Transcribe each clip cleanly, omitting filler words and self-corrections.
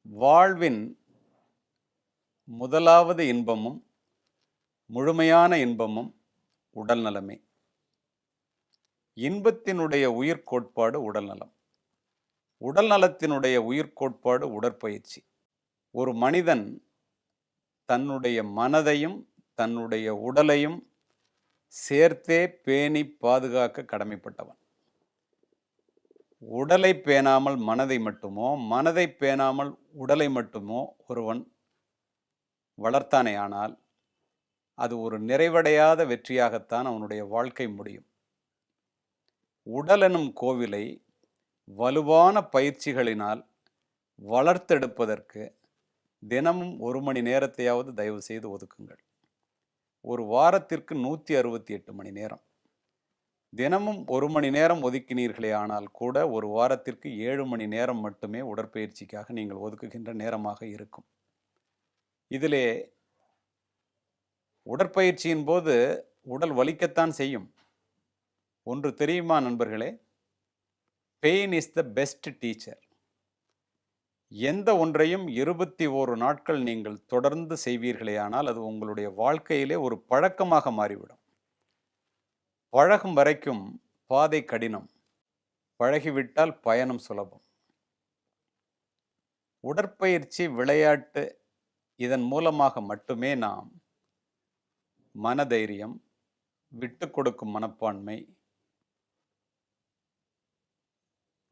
வாழ்வின் முதலாவது இன்பமும் முழுமையான இன்பமும் உடல் நலமே. இன்பத்தினுடைய உயிர்கோட்பாடு உடல் நலம். உடல் நலத்தினுடைய உயிர்கோட்பாடு உடற்பயிற்சி. ஒரு மனிதன் தன்னுடைய மனதையும் தன்னுடைய உடலையும் சேர்த்தே பேணி பாதுகாக்க கடமைப்பட்டவன். உடலை பேணாமல் மனதை மட்டுமோ, மனதை பேணாமல் உடலை மட்டுமோ ஒருவன் வளர்த்தானேயானால் அது ஒரு நிறைவடையாத வெற்றியாகத்தான் அவனுடைய வாழ்க்கை முடியும். உடலெனும் கோவிலை வலுவான பயிற்சிகளினால் வளர்த்தெடுப்பதற்கு தினமும் 1 மணி நேரத்தையாவது தயவு செய்து ஒதுக்குங்கள். ஒரு வாரத்திற்கு 168 மணி நேரம். தினமும் 1 மணி நேரம் ஒதுக்கினீர்களே ஆனால் கூட ஒரு வாரத்திற்கு 7 மணி நேரம் மட்டுமே உடற்பயிற்சிக்காக நீங்கள் ஒதுக்குகின்ற நேரமாக இருக்கும். இதிலே உடற்பயிற்சியின் போது உடல் வலிக்கத்தான் செய்யும். ஒன்று தெரியுமா நண்பர்களே? Pain is the best teacher. எந்த ஒன்றையும் 21 நாட்கள் நீங்கள் தொடர்ந்து செய்வீர்களேயானால் அது உங்களுடைய வாழ்க்கையிலே ஒரு பழக்கமாக மாறிவிடும். பழகும் வரைக்கும் பாதை கடினம், பழகிவிட்டால் பயணம் சுலபம். உடற்பயிற்சி, விளையாட்டு இதன் மூலமாக மட்டுமே நாம் மனதைரியம், விட்டு கொடுக்கும் மனப்பான்மை,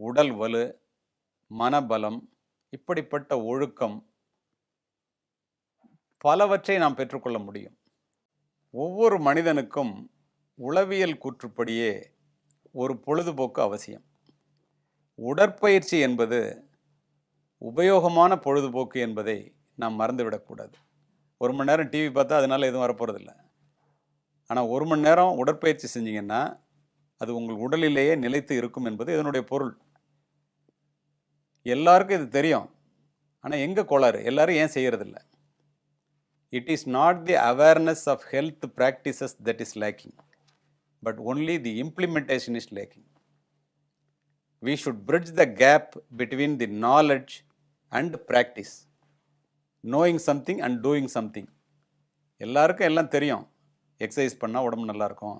உடல் வலு, மனபலம், இப்படிப்பட்ட ஒழுக்கம் பலவற்றை நாம் பெற்றுக்கொள்ள முடியும். ஒவ்வொரு மனிதனுக்கும் உளவியல் கூற்றுப்படியே ஒரு பொழுதுபோக்கு அவசியம். உடற்பயிற்சி என்பது உபயோகமான பொழுதுபோக்கு என்பதை நாம் மறந்துவிடக்கூடாது. 1 மணி நேரம் டிவி பார்த்தா அதனால் எதுவும் வரப்போகிறதில்ல. ஆனால் 1 மணி நேரம் உடற்பயிற்சி செஞ்சீங்கன்னா அது உங்கள் உடலிலேயே நிலைத்து இருக்கும் என்பது இதனுடைய பொருள். எல்லாருக்கும் இது தெரியும். ஆனால் எங்கே கோளாறு? எல்லாரும் ஏன் செய்கிறதில்ல? It is not the awareness of health practices that is lacking, but only the implementation is lacking. We should bridge the gap between the knowledge and practice. Knowing something and doing something. எல்லாருக்கும் எல்லாம் தெரியும். Exercise பண்ணால் உடம்பு நல்லாயிருக்கும்,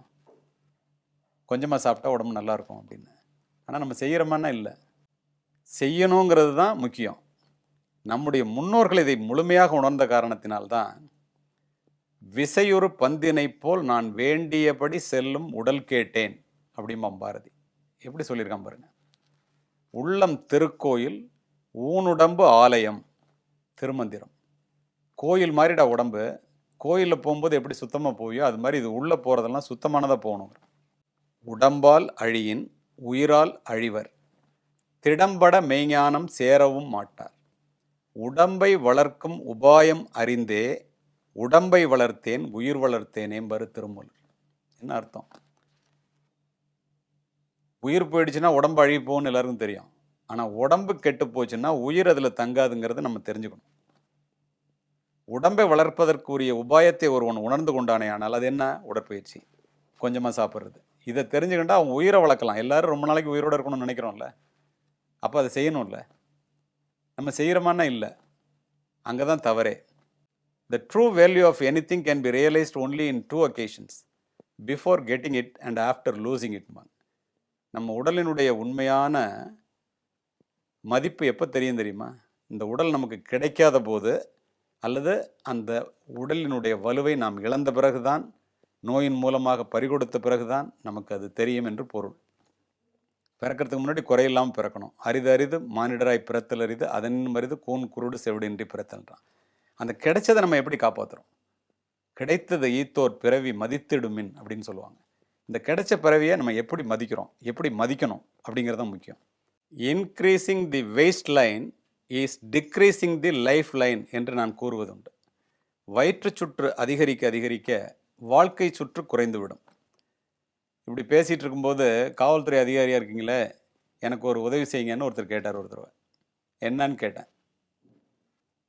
கொஞ்சமாக சாப்பிட்டா உடம்பு நல்லாயிருக்கும் அப்படின்னு. ஆனால் நம்ம செய்கிறோமான்னா இல்லை. செய்யணுங்கிறது தான் முக்கியம். நம்முடைய முன்னோர்கள் இதை முழுமையாக உணர்ந்த காரணத்தினால்தான் விசையொரு பந்தினை போல் நான் வேண்டியபடி செல்லும் உடல் கேட்டேன் அப்படிம்பாம் பாரதி. எப்படி சொல்லியிருக்கான் பாருங்க. உள்ளம் திருக்கோயில், ஊனுடம்பு ஆலயம், திருமந்திரம். கோயில் மாதிரிடா உடம்பு. கோயிலில் போகும்போது எப்படி சுத்தமாக போவியோ அது மாதிரி இது உள்ளே போகிறதெல்லாம் சுத்தமானதாக போகணும். உடம்பால் அழியின் உயிரால் அழிவர், திடம்பட மெய்ஞானம் சேரவும் மாட்டார். உடம்பை வளர்க்கும் உபாயம் அறிந்தே உடம்பை வளர்த்தேன் உயிர் வளர்த்தேனேம்பரு திருமூலர். என்ன அர்த்தம்? உயிர் போயிடுச்சுன்னா உடம்பு அழகி போகும்னு எல்லாருக்கும் தெரியும். ஆனால் உடம்பு கெட்டு போச்சுன்னா உயிர் அதில் தங்காதுங்கிறத நம்ம தெரிஞ்சுக்கணும். உடம்பை வளர்ப்பதற்குரிய உபாயத்தை ஒருவன் உணர்ந்து கொண்டானே ஆனால் அது என்ன? உடற்பயிற்சி, கொஞ்சமாக சாப்பிட்றது. இதை தெரிஞ்சுக்கிட்டா அவன் உயிரை வளர்க்கலாம். எல்லாரும் ரொம்ப நாளைக்கு உயிரோடு இருக்கணும்னு நினைக்கிறோம்ல, அப்போ அதை செய்யணும்ல. நம்ம செய்கிறோமான்னா இல்லை. அங்கே தான் தவறே. The true value of anything can be realized only in 2 occasions, before getting it and after losing it. நம்ம உடலினுடைய உண்மையான மதிப்பு எப்போ தெரியுமா? இந்த உடல் நமக்கு கிடைக்காத போது, அல்லது அந்த உடலினுடைய வலுவை நாம் இழந்த பிறகுதான், நோயின் மூலமாக பறிகொடுத்த பிறகுதான் நமக்கு அது தெரியும் என்று பொருள். பிறக்கிறதுக்கு முன்னாடி குறையில்லாமல் பிறக்கணும். அரிது அரிது மானிடராய் பிறத்தல் அரிது, அதனின் அரிது கூன் குருடு செவிடின்றி பிறத்தல்ன்றான். அந்த கிடைச்சதை நம்ம எப்படி காப்பாற்றுறோம்? கிடைத்ததை ஈத்தோர் பிறவி மதித்திடுமின் அப்படின்னு சொல்லுவாங்க. இந்த கிடைச்ச பிறவியை நம்ம எப்படி மதிக்கிறோம், எப்படி மதிக்கணும் அப்படிங்கிறது தான் முக்கியம். Increasing the waste line is decreasing the life line என்று நான் கூறுவதுண்டு. வயிற்று சுற்று அதிகரிக்க அதிகரிக்க வாழ்க்கை சுற்று குறைந்துவிடும். இப்படி பேசிகிட்டு இருக்கும்போது காவல்துறை அதிகாரியாக இருக்கீங்களே, எனக்கு ஒரு உதவி செய்யுங்கன்னு ஒருத்தர் கேட்டார். ஒரு தடவை என்னன்னு கேட்டேன்.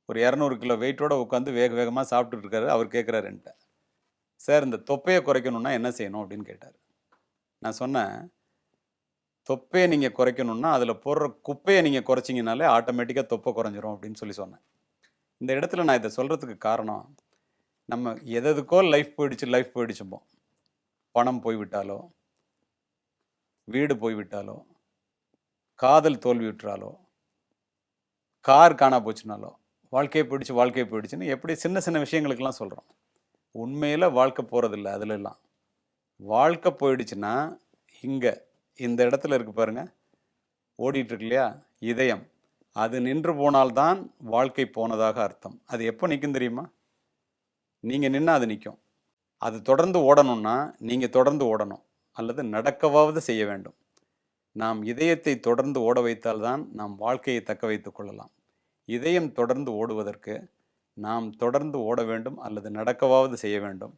ஒரு 200 கிலோ வெயிட்டோடு உட்காந்து வேக வேகமாக சாப்பிட்டுட்டு இருக்காரு. அவர் கேட்குறாரு என்கிட்ட, சார் இந்த தொப்பையை குறைக்கணுன்னா என்ன செய்யணும் அப்படின்னு கேட்டார். நான் சொன்னேன், தொப்பையை நீங்கள் குறைக்கணும்னா அதில் போடுற குப்பையை நீங்கள் குறைச்சிங்கனாலே ஆட்டோமேட்டிக்காக தொப்பை குறைஞ்சிரும் அப்படின்னு சொன்னேன். இந்த இடத்துல நான் இதை சொல்கிறதுக்கு காரணம், நம்ம எதுக்கோ லைஃப் போயிடுச்சும்போம். பணம் போய்விட்டாலோ, வீடு போய்விட்டாலோ, காதல் தோல்வியுற்றாலோ, கார் காணா போச்சுனாலோ, வாழ்க்கையை போயிடுச்சுன்னு எப்படி சின்ன சின்ன விஷயங்களுக்கெல்லாம் சொல்கிறோம். உண்மையில் வாழ்க்கை போகிறதில்ல. அதுலெல்லாம் வாழ்க்கை போயிடுச்சுன்னா இங்கே இந்த இடத்துல இருக்கு பாருங்க, ஓடிட்டுருக்கு இல்லையா இதயம், அது நின்று போனால்தான் வாழ்க்கை போனதாக அர்த்தம். அது எப்போ நிற்கும் தெரியுமா? நீங்கள் நின்னா அது நிற்கும். அது தொடர்ந்து ஓடணும்னா நீங்கள் தொடர்ந்து ஓடணும், அல்லது நடக்கவாவது செய்ய வேண்டும். நாம் இதயத்தை தொடர்ந்து ஓட வைத்தால்தான் நாம் வாழ்க்கையை தக்க வைத்து கொள்ளலாம். இதயம் தொடர்ந்து ஓடுவதற்கு நாம் தொடர்ந்து ஓட வேண்டும், அல்லது நடக்கவாவது செய்ய வேண்டும்.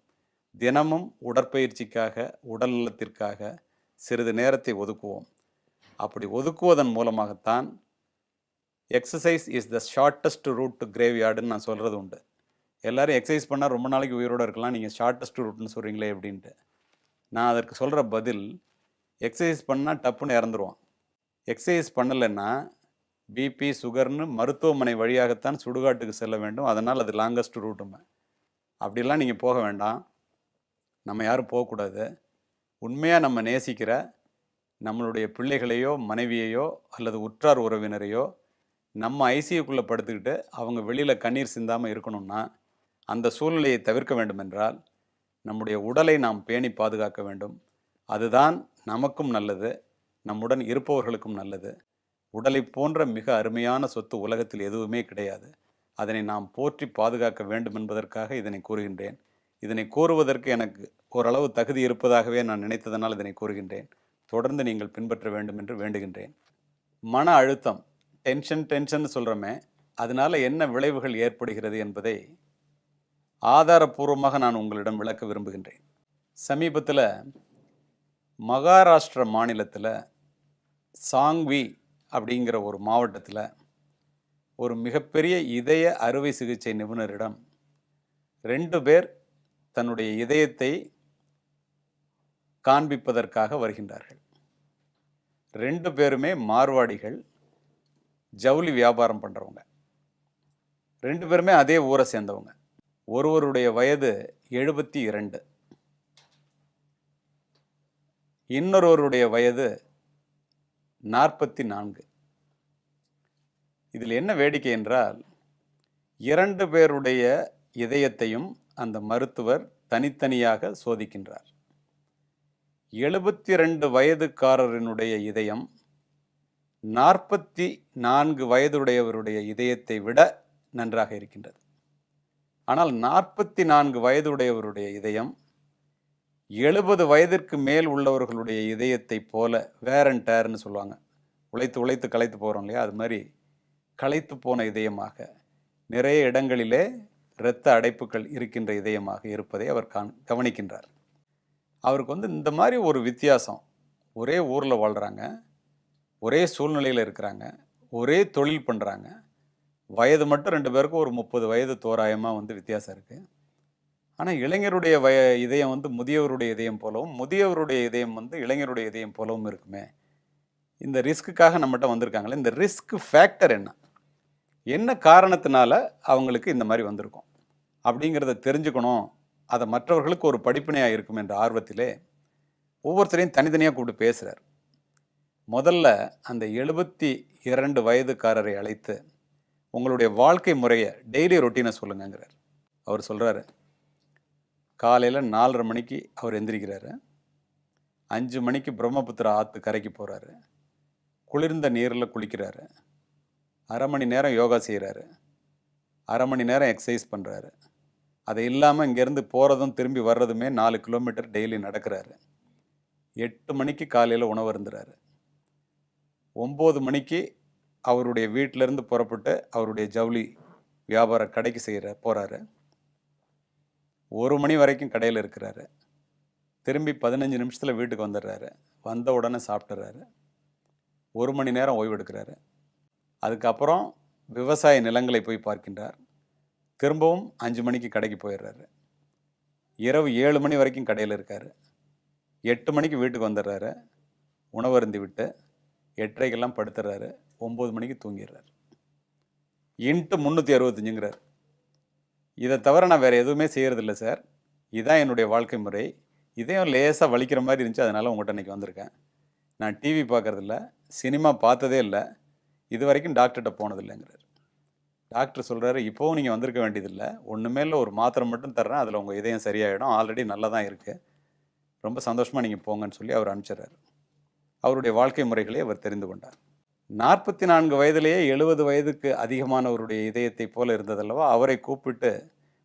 தினமும் உடற்பயிற்சிக்காக, உடல் நலத்திற்காக சிறிது நேரத்தை ஒதுக்குவோம். அப்படி ஒதுக்குவதன் மூலமாகத்தான் exercise is the shortest route to கிரேவ்யார்டுன்னு நான் சொல்கிறது உண்டு. எல்லோரும் எக்ஸசைஸ் பண்ணால் ரொம்ப நாளைக்கு உயிரோடு இருக்கலாம், நீங்கள் ஷார்ட்டஸ்ட் ரூட்னு சொல்கிறீங்களே அப்படின்ட்டு. நான் அதற்கு சொல்கிற பதில், எக்ஸசைஸ் பண்ணால் டப்புன்னு இறந்துருவான். எக்ஸசைஸ் பண்ணலைன்னா பிபி சுகர்னு மருத்துவமனை வழியாகத்தான் சுடுகாட்டுக்கு செல்ல வேண்டும். அதனால் அது லாங்கஸ்ட் ரூட்டுமே. அப்படிலாம் நீங்கள் போக வேண்டாம், நம்ம யாரும் போகக்கூடாது. உண்மையாக நம்ம நேசிக்கிற நம்மளுடைய பிள்ளைகளையோ மனைவியையோ அல்லது உற்றார் உறவினரையோ நம்ம ஐசியூக்குள்ளே படுத்துக்கிட்டு அவங்க வெளியில் கண்ணீர் சிந்தாமல் இருக்கணும்னா அந்த சூழ்நிலையை தவிர்க்க வேண்டும் என்றால் நம்முடைய உடலை நாம் பேணி பாதுகாக்க வேண்டும். அதுதான் நமக்கும் நல்லது, நம்முடன் இருப்பவர்களுக்கும் நல்லது. உடலை போன்ற மிக அருமையான சொத்து உலகத்தில் எதுவுமே கிடையாது. அதனை நாம் போற்றி பாதுகாக்க வேண்டும் என்பதற்காக இதனை கூறுகின்றேன். இதனை கூறுவதற்கு எனக்கு ஓரளவு தகுதி இருப்பதாகவே நான் நினைத்ததனால் இதனை கூறுகின்றேன். தொடர்ந்து நீங்கள் பின்பற்ற வேண்டும் என்று வேண்டுகின்றேன். மன அழுத்தம், டென்ஷன் சொல்கிறோமே, அதனால் என்ன விளைவுகள் ஏற்படுகிறது என்பதை ஆதாரபூர்வமாக நான் உங்களிடம் விளக்க விரும்புகின்றேன். சமீபத்தில் மகாராஷ்டிர மாநிலத்தில் சாங்வி அப்படிங்கிற ஒரு மாவட்டத்தில் ஒரு மிகப்பெரிய இதய அறுவை சிகிச்சை நிபுணரிடம் 2 பேர் தன்னுடைய இதயத்தை காண்பிப்பதற்காக வருகின்றார்கள். 2 பேருமே மார்வாடிகள், ஜவுளி வியாபாரம் பண்ணுறவங்க. 2 பேருமே அதே ஊரை சேர்ந்தவங்க. ஒருவருடைய வயது 72, இன்னொருவருடைய வயது 44. இதில் என்ன வேடிக்கை என்றால் 2 பேருடைய இதயத்தையும் அந்த மருத்துவர் தனித்தனியாக சோதிக்கின்றார். 72 வயதுக்காரரினுடைய இதயம் 44 வயதுடையவருடைய இதயத்தை விட நன்றாக இருக்கின்றது. ஆனால் 44 வயதுடையவருடைய இதயம் 70 வயதிற்கு மேல் உள்ளவர்களுடைய இதயத்தை போல வேர் அண்ட் டேர்னு சொல்லுவாங்க, உழைத்து களைத்து போகிறோம் இல்லையா, அது மாதிரி களைத்து போன இதயமாக, நிறைய இடங்களிலே இரத்த அடைப்புகள் இருக்கின்ற இதயமாக இருப்பதை அவர் கவனிக்கின்றார். அவருக்கு இந்த மாதிரி ஒரு வித்தியாசம், ஒரே ஊரில் வாழ்கிறாங்க, ஒரே சூழ்நிலையில் இருக்கிறாங்க, ஒரே தொழில் பண்ணுறாங்க, வயது மட்டும் 2 பேருக்கும் ஒரு 30 வயது தோராயமாக வித்தியாசம் இருக்குது. ஆனால் இளைஞருடைய இதயம் முதியவருடைய இதயம் போலவும், முதியவருடைய இதயம் இளைஞருடைய இதயம் போலவும் இருக்குமே. இந்த ரிஸ்க்குக்காக நம்மகிட்ட வந்திருக்காங்களே, இந்த ரிஸ்க் ஃபேக்டர் என்ன காரணத்தினால அவங்களுக்கு இந்த மாதிரி வந்திருக்கும் அப்படிங்கிறத தெரிஞ்சுக்கணும், அதை மற்றவர்களுக்கு ஒரு படிப்பினையாக இருக்கும் என்ற ஆர்வத்திலே ஒவ்வொருத்தரையும் தனித்தனியாக கூப்பிட்டு பேசுகிறார். முதல்ல அந்த 72 வயதுக்காரரை அழைத்து உங்களுடைய வாழ்க்கை முறையை, டெய்லி ரொட்டீனை சொல்லுங்கிறார். அவர் சொல்கிறாரு, காலையில் 4:30 மணிக்கு அவர் எந்திரிக்கிறாரு, 5 மணிக்கு பிரம்மபுத்திரா ஆற்று கரைக்கு போகிறாரு, குளிர்ந்த நீரில் குளிக்கிறாரு, 1/2 மணி நேரம் யோகா செய்கிறாரு, 1/2 மணி நேரம் எக்ஸசைஸ் பண்ணுறாரு. அது இல்லாமல் இங்கேருந்து போகிறதும் திரும்பி வர்றதுமே 4 கிலோமீட்டர் டெய்லி நடக்கிறாரு. 8 மணிக்கு காலையில் உணவு அருந்துறாரு. 9 மணிக்கு அவருடைய வீட்டிலேருந்து புறப்பட்டு அவருடைய ஜவுளி வியாபார கடைக்கு போகிறாரு. 1 மணி வரைக்கும் கடையில் இருக்கிறாரு. திரும்பி 15 நிமிஷத்தில் வீட்டுக்கு வந்துடுறாரு. வந்த உடனே சாப்பிட்றாரு. 1 மணி நேரம் ஓய்வு எடுக்கிறாரு. அதுக்கப்புறம் விவசாய நிலங்களை போய் பார்க்கின்றார். திரும்பவும் 5 மணிக்கு கடைக்கு போயிடுறாரு. இரவு 7 மணி வரைக்கும் கடையில் இருக்கார். 8 மணிக்கு வீட்டுக்கு வந்துடுறாரு. உணவு அருந்தி விட்டு 8:30க்கெல்லாம் படுத்துறாரு, 9 மணிக்கு தூங்கிடுறாரு. இன்ட்டு 365ங்கிறார். இதை தவிர நான் வேறு எதுவுமே செய்கிறதில்ல சார். இதுதான் என்னுடைய வாழ்க்கை முறை. இதையும் லேசாக வலிக்கிற மாதிரி இருந்துச்சு, அதனால் உங்கள்கிட்ட இன்றைக்கி வந்திருக்கேன். நான் டிவி பார்க்குறதில்ல, சினிமா பார்த்ததே இல்லை, இது வரைக்கும் டாக்டர்கிட்ட போனதில்லைங்கிறார். டாக்டர் சொல்கிறாரு, இப்போவும் நீங்கள் வந்திருக்க வேண்டியதில்லை, ஒன்றுமே இல்லை, ஒரு மாத்திரை மட்டும் தர்றேன், அதில் உங்கள் இதயம் சரியாயிடும், ஆல்ரெடி நல்லா தான் இருக்குது, ரொம்ப சந்தோஷமாக நீங்கள் போங்கன்னு சொல்லி அவர் அனுப்பிச்சிடுறாரு. அவருடைய வாழ்க்கை முறைகளை அவர் தெரிந்து கொண்டார். 44 வயதிலேயே 70 வயதுக்கு அதிகமானவருடைய இதயத்தை போல இருந்ததல்லவா, அவரை கூப்பிட்டு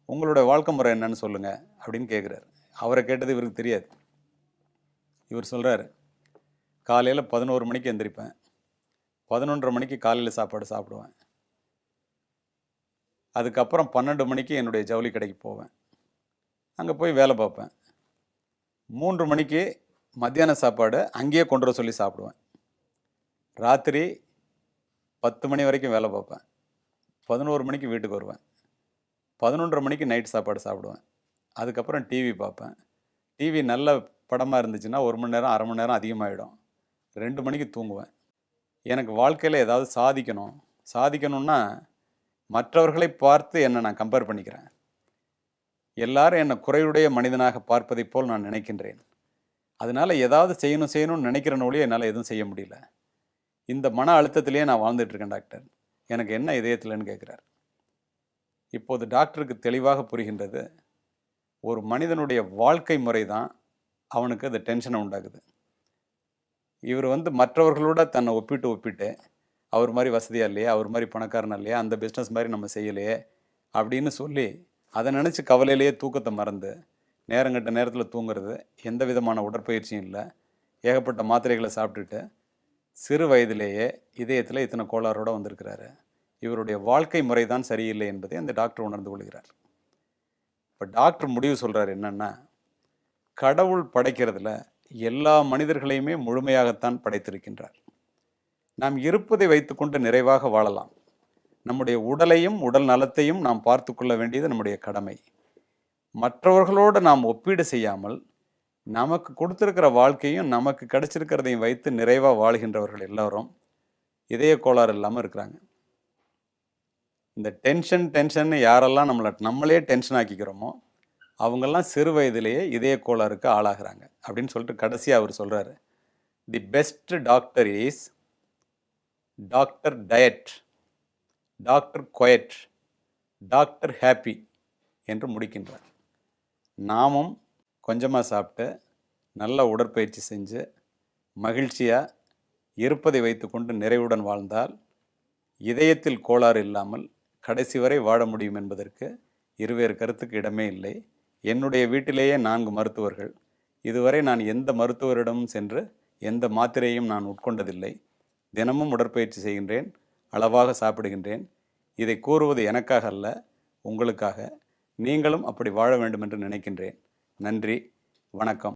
உங்களுடைய வாழ்க்கை முறை என்னன்னு சொல்லுங்கள் அப்படின்னு கேட்குறாரு. அவரை கேட்டது இவருக்கு தெரியாது. இவர் சொல்கிறார், காலையில் 11 மணிக்கு எந்திரிப்பேன், 11:30 மணிக்கு காலையில் சாப்பாடு சாப்பிடுவேன், அதுக்கப்புறம் 12 மணிக்கு என்னுடைய ஜவுளி கடைக்கு போவேன், அங்கே போய் வேலை பார்ப்பேன், 3 மணிக்கு மத்தியான சாப்பாடு அங்கேயே கொண்டு வர சொல்லி சாப்பிடுவேன், ராத்திரி 10 மணி வரைக்கும் வேலை பார்ப்பேன், 11 மணிக்கு வீட்டுக்கு வருவேன், 11:30 மணிக்கு நைட் சாப்பாடு சாப்பிடுவேன், அதுக்கப்புறம் டிவி பார்ப்பேன், டிவி நல்ல படமாக இருந்துச்சுன்னா 1 மணி நேரம் 1/2 மணி நேரம் அதிகமாகிடும், 2 மணிக்கு தூங்குவேன். எனக்கு வாழ்க்கையில் ஏதாவது சாதிக்கணும்னா மற்றவர்களை பார்த்து என்னை நான் கம்பேர் பண்ணிக்கிறேன். எல்லாரும் என்னை குறையுடைய மனிதனாக பார்ப்பதைப் போல் நான் நினைக்கின்றேன். அதனால் ஏதாவது செய்யணும்னு நினைக்கிறேன்னு ஒழிய என்னால் எதுவும் செய்ய முடியல. இந்த மன அழுத்தத்திலேயே நான் வாழ்ந்துட்டுருக்கேன் டாக்டர், எனக்கு என்ன இதயத்தில்னு கேட்குறார். இப்போது டாக்டருக்கு தெளிவாக புரிகின்றது, ஒரு மனிதனுடைய வாழ்க்கை முறை தான் அவனுக்கு அது டென்ஷனை உண்டாக்குது. இவர் மற்றவர்களோட தன்னை ஒப்பிட்டு அவர் மாதிரி வசதியாக இல்லையே, அவர் மாதிரி பணக்காரனா இல்லையா, அந்த பிஸ்னஸ் மாதிரி நம்ம செய்யலையே அப்படின்னு சொல்லி அதை நினச்சி கவலையிலேயே தூக்கத்தை மறந்து நேரங்கட்ட நேரத்தில் தூங்குறது, எந்த விதமான உடற்பயிற்சியும் இல்லை, ஏகப்பட்ட மாத்திரைகளை சாப்பிட்டுட்டு சிறு வயதிலேயே இதயத்தில் இத்தனை கோளாறோடு வந்திருக்கிறாரு. இவருடைய வாழ்க்கை முறை தான் சரியில்லை என்பதை அந்த டாக்டர் உணர்ந்து கொள்கிறார். இப்போ டாக்டர் முடிவு சொல்கிறார் என்னென்னா, கடவுள் படைக்கிறதுல எல்லா மனிதர்களையுமே முழுமையாகத்தான் படைத்திருக்கின்றார். நாம் இருப்பதை வைத்துக்கொண்டு நிறைவாக வாழலாம். நம்முடைய உடலையும் உடல் நலத்தையும் நாம் பார்த்து கொள்ள வேண்டியது நம்முடைய கடமை. மற்றவர்களோடு நாம் ஒப்பீடு செய்யாமல் நமக்கு கொடுத்துருக்கிற வாழ்க்கையும் நமக்கு கிடைச்சிருக்கிறதையும் வைத்து நிறைவாக வாழ்கின்றவர்கள் எல்லாரும் இதய கோளாறு இல்லாமல் இருக்கிறாங்க. இந்த டென்ஷன் யாரெல்லாம் நம்மளே டென்ஷன் ஆக்கிக்கிறோமோ அவங்கெல்லாம் சிறு வயதிலேயே இதய கோளாறுக்கு ஆளாகிறாங்க அப்படின்னு சொல்லிட்டு கடைசியாக அவர் சொல்கிறாரு, the best doctor is doctor diet, doctor quiet, doctor happy என்று முடிக்கின்றார். நாமும் கொஞ்சமாக சாப்பிட்டு நல்ல உடற்பயிற்சி செஞ்சு மகிழ்ச்சியாக இருப்பதை வைத்துக்கொண்டு நிறைவுடன் வாழ்ந்தால் இதயத்தில் கோளாறு இல்லாமல் கடைசி வரை வாழ முடியும் என்பதற்கு இருவேறு கருத்துக்கு இடமே இல்லை. என்னுடைய வீட்டிலேயே 4 மருத்துவர்கள். இதுவரை நான் எந்த மருத்துவரிடமும் சென்று எந்த மாத்திரையும் நான் உட்கொண்டதில்லை. தினமும் உடற்பயிற்சி செய்கின்றேன், அளவாக சாப்பிடுகின்றேன். இதை கூறுவது எனக்காக அல்ல, உங்களுக்காக. நீங்களும் அப்படி வாழ வேண்டும் என்று நினைக்கின்றேன். நன்றி, வணக்கம்.